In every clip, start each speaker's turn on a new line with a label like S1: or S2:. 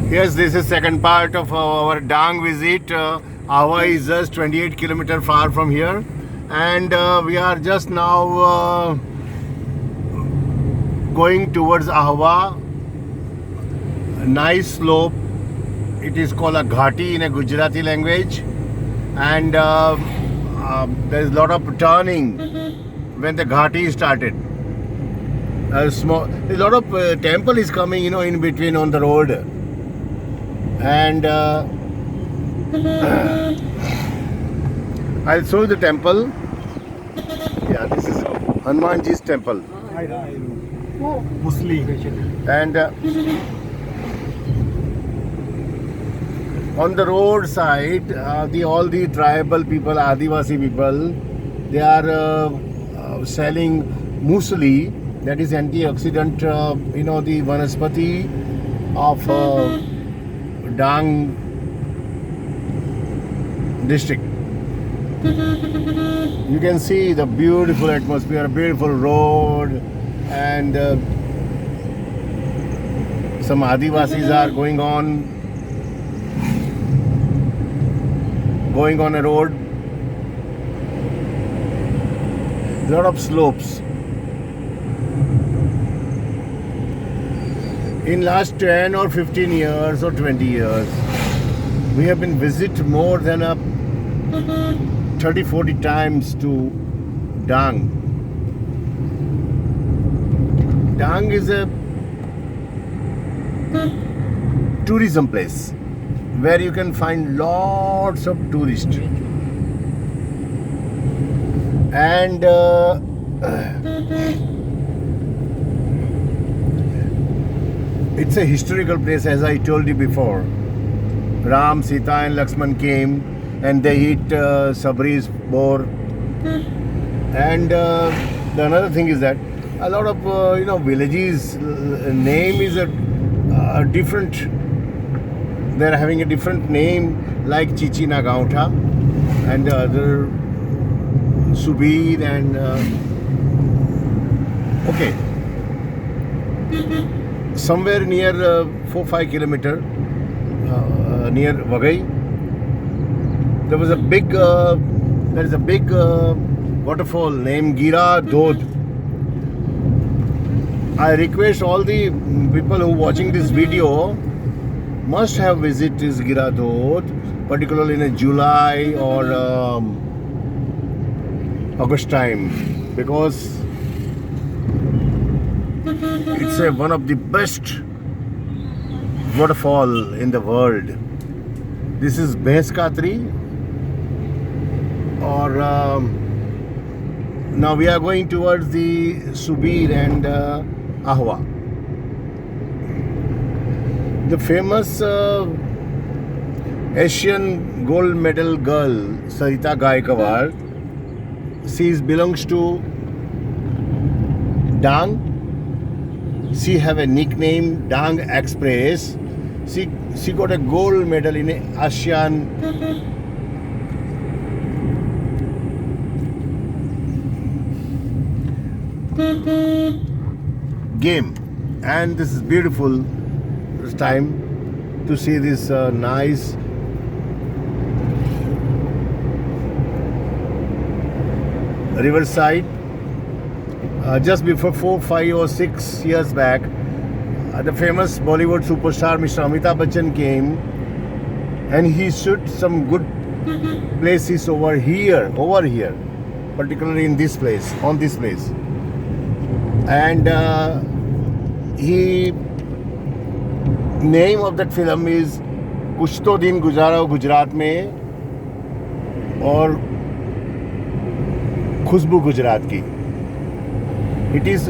S1: Yes, this is second part of our Dang visit. Ahwa is just 28 kilometer far from here, and we are just now going towards Ahwa. A nice slope. It is called a ghati in a Gujarati language, and there is a lot of turning when the ghati started. A lot of temple is coming, in between on the road, and I'll show you the temple. Yeah, this is Hanumanji's temple, and on the road side, all the tribal people, Adivasi people, they are selling musli, that is antioxidant, the vanaspati of Dang district. You can see the beautiful atmosphere, beautiful road, and some Adivasis are going on a road. A lot of slopes. In last 10 or 15 years or 20 years, we have been visit more than 30-40 times to Dang. Dang is a tourism place where you can find lots of tourists, and it's a historical place, as I told you before. Ram, Sita and Lakshman came and they eat Sabri's boar. And the another thing is that a lot of villages name is a different. They're having a different name, like Chichina Gautha and other Subir and okay. Somewhere near 4-5 kilometer near Vagai, there is a big waterfall named Gira Dodh. I request all the people who are watching this video must have visited this Gira Dodh, particularly in a July or August time, because it's one of the best waterfall in the world. This is Bheskatri, or now we are going towards the Subir and Ahwa. The famous Asian gold medal girl Sarita Gaikwad, she belongs to Dang. She have a nickname Dang Express. She got a gold medal in ASEAN game, and this is beautiful. It's time to see this nice riverside. Just before 4, 5 or 6 years back, the famous Bollywood superstar Mr. Amitabh Bachchan came, and he shot some good places over here, particularly in this place, on this place. And he name of that film is कुछ तो दिन गुजारा गुजरात में और खुशबू गुजरात की. It is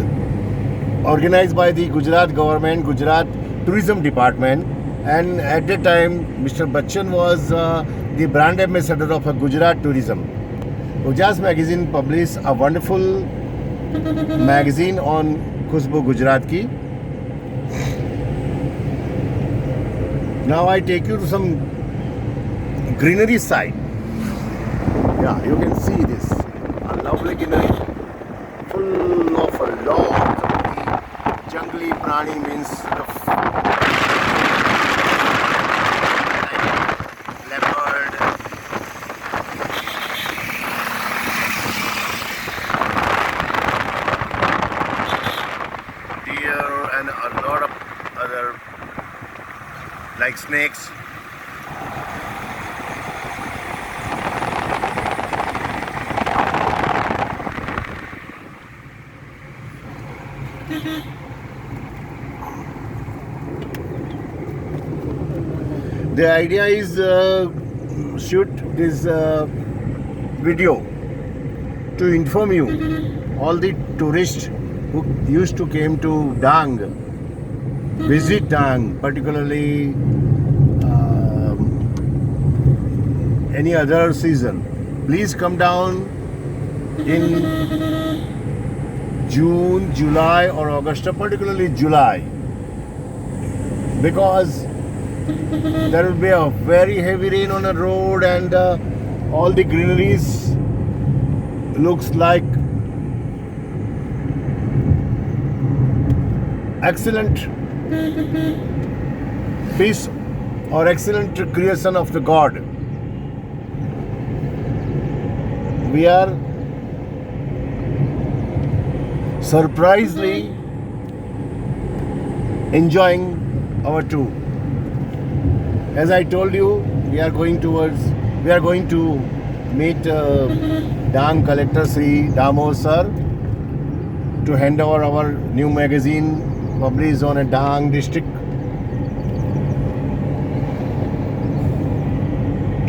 S1: organized by the Gujarat government, Gujarat Tourism Department, and at that time Mr. Bachchan was the brand ambassador of Gujarat Tourism. Ujaz magazine published a wonderful magazine on Khushbu Gujarat ki. Now I take you to some greenery side. Yeah, you can see this. A lovely greenery, full of a lot of jungly prani, means like snakes. The idea is shoot this video to inform you all the tourists who used to came to Dang, visit Dang, particularly any other season. Please come down in June, July or August, particularly July, because there will be a very heavy rain on the road and all the greeneries looks like excellent piece or excellent creation of the God. We are surprisingly enjoying our tour. As I told you, we are going to meet Dang Collector Sri Damodar Sir to hand over our new magazine published on a Dang district.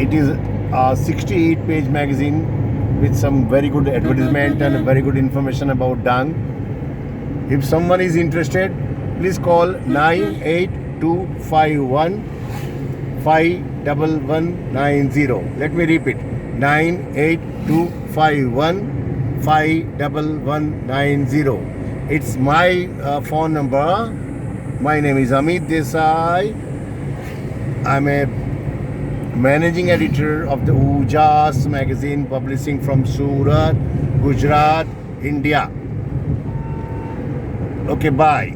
S1: It is a 68-page magazine with some very good advertisement and very good information about Dang. If someone is interested, please call 98251 51190. Let me repeat, 98251 51190. It's my phone number. My name is Amit Desai. I'm a managing editor of the Ujas magazine, publishing from Surat, Gujarat, India. Okay, bye.